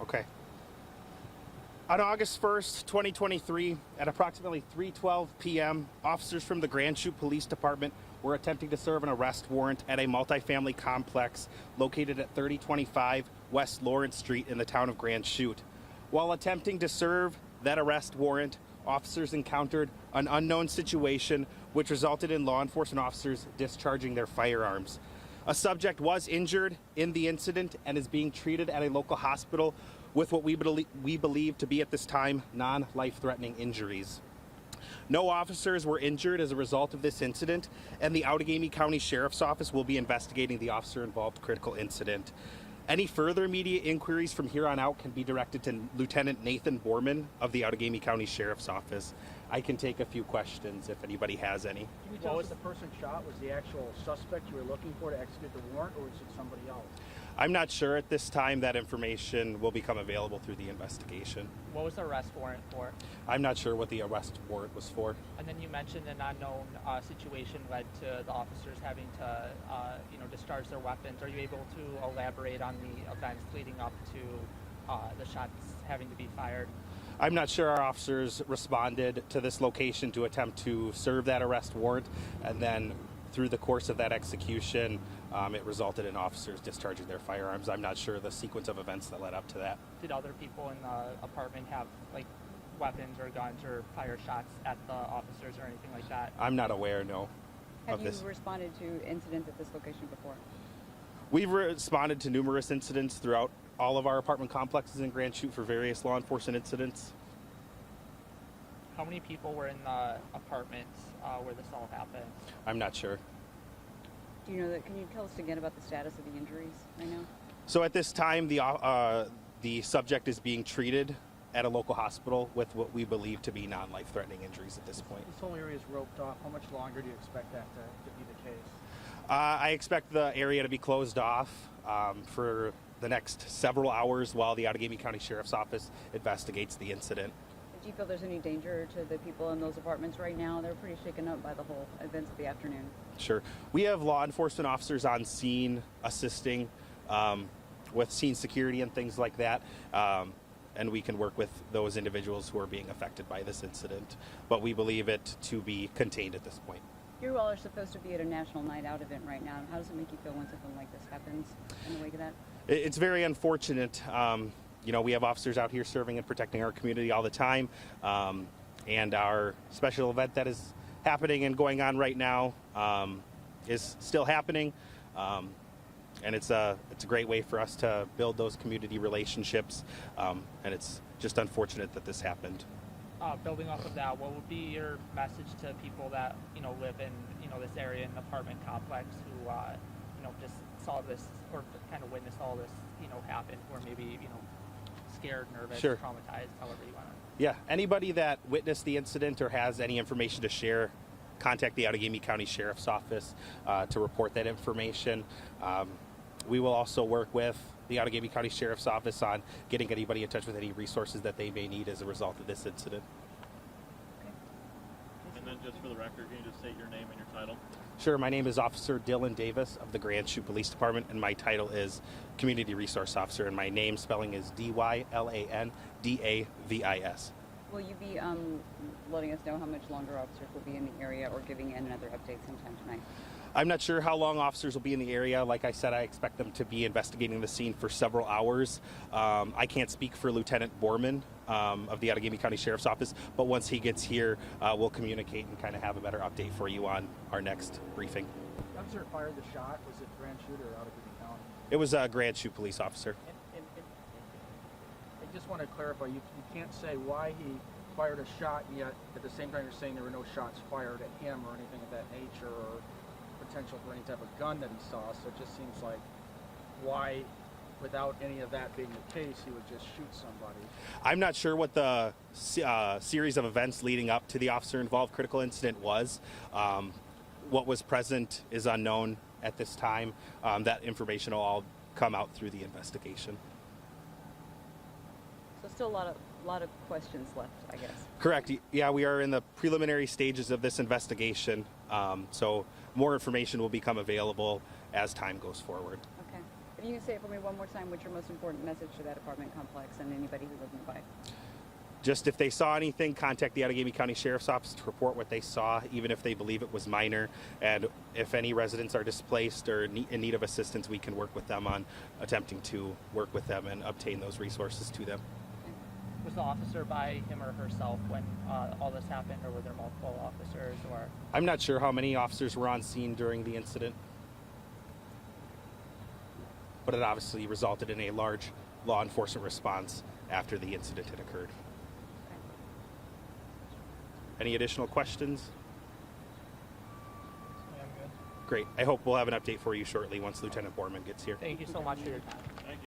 Okay. On August 1st, 2023, at approximately 3:12 p.m., officers from the Grand Chute Police Department were attempting to serve an arrest warrant at a multifamily complex located at 3025 West Lawrence Street in the town of Grand Chute. While attempting to serve that arrest warrant, officers encountered an unknown situation which resulted in law enforcement officers discharging their firearms. A subject was injured in the incident and is being treated at a local hospital with what we believe to be at this time non-life-threatening injuries. No officers were injured as a result of this incident, and the Outagamie County Sheriff's Office will be investigating the officer-involved critical incident. Any further media inquiries from here on out can be directed to Lieutenant Nathan Borman of the Outagamie County Sheriff's Office. I can take a few questions if anybody has any. Can you tell us the person shot was the actual suspect you were looking for to execute the warrant, or was it somebody else? I'm not sure at this time. That information will become available through the investigation. What was the arrest warrant for? I'm not sure what the arrest warrant was for. And then you mentioned an unknown situation led to the officers having to, discharge their weapons. Are you able to elaborate on the events leading up to the shots having to be fired? I'm not sure. Our officers responded to this location to attempt to serve that arrest warrant, and then through the course of that execution, it resulted in officers discharging their firearms. I'm not sure the sequence of events that led up to that. Did other people in the apartment have weapons or guns or fire shots at the officers or anything like that? I'm not aware, no. Have you responded to incidents at this location before? We've responded to numerous incidents throughout all of our apartment complexes in Grand Chute for various law enforcement incidents. How many people were in the apartment where this all happened? I'm not sure. Do you know that? Can you tell us again about the status of the injuries right now? So at this time, the subject is being treated at a local hospital with what we believe to be non-life-threatening injuries at this point. This whole area is roped off. How much longer do you expect that to be the case? I expect the area to be closed off for the next several hours while the Outagamie County Sheriff's Office investigates the incident. Do you feel there's any danger to the people in those apartments right now? They're pretty shaken up by the whole events of the afternoon. Sure. We have law enforcement officers on scene assisting with scene security and things like that. And we can work with those individuals who are being affected by this incident. But we believe it to be contained at this point. You all are supposed to be at a national night out event right now. How does it make you feel when something like this happens in the wake of that? It's very unfortunate. We have officers out here serving and protecting our community all the time. And our special event that is happening and going on right now is still happening. And it's a great way for us to build those community relationships. And it's just unfortunate that this happened. Building off of that, what would be your message to people that live in this area in the apartment complex who just saw this or kind of witnessed all this happen, or maybe scared, nervous, Sure. traumatized, however you want to? Yeah, anybody that witnessed the incident or has any information to share, contact the Outagamie County Sheriff's Office to report that information. We will also work with the Outagamie County Sheriff's Office on getting anybody in touch with any resources that they may need as a result of this incident. And then just for the record, can you just state your name and your title? Sure, my name is Officer Dylan Davis of the Grand Chute Police Department, and my title is Community Resource Officer, and my name spelling is DYLANDAVIS. Will you be letting us know how much longer officers will be in the area or giving in another update sometime tonight? I'm not sure how long officers will be in the area. Like I said, I expect them to be investigating the scene for several hours. I can't speak for Lieutenant Borman of the Outagamie County Sheriff's Office, but once he gets here, we'll communicate and kind of have a better update for you on our next briefing. The officer who fired the shot, was it Grand Chute or Outagamie County? It was a Grand Chute police officer. And I just want to clarify, you can't say why he fired a shot, and yet at the same time you're saying there were no shots fired at him or anything of that nature, or potential for any type of gun that he saw. So it just seems like why, without any of that being the case, he would just shoot somebody. I'm not sure what the series of events leading up to the officer-involved critical incident was. What was present is unknown at this time. That information will all come out through the investigation. So still a lot of questions left, I guess. Correct. Yeah, we are in the preliminary stages of this investigation. So more information will become available as time goes forward. Okay. If you can say it for me one more time, what's your most important message to that apartment complex and anybody who lives nearby? Just if they saw anything, contact the Outagamie County Sheriff's Office to report what they saw, even if they believe it was minor. And if any residents are displaced or in need of assistance, we can work with them on attempting to work with them and obtain those resources to them. Was the officer by him or herself when all this happened, or were there multiple officers? Or I'm not sure how many officers were on scene during the incident, but it obviously resulted in a large law enforcement response after the incident had occurred. Any additional questions? Yeah, I'm good. Great. I hope we'll have an update for you shortly once Lieutenant Borman gets here. thank you so much for your time.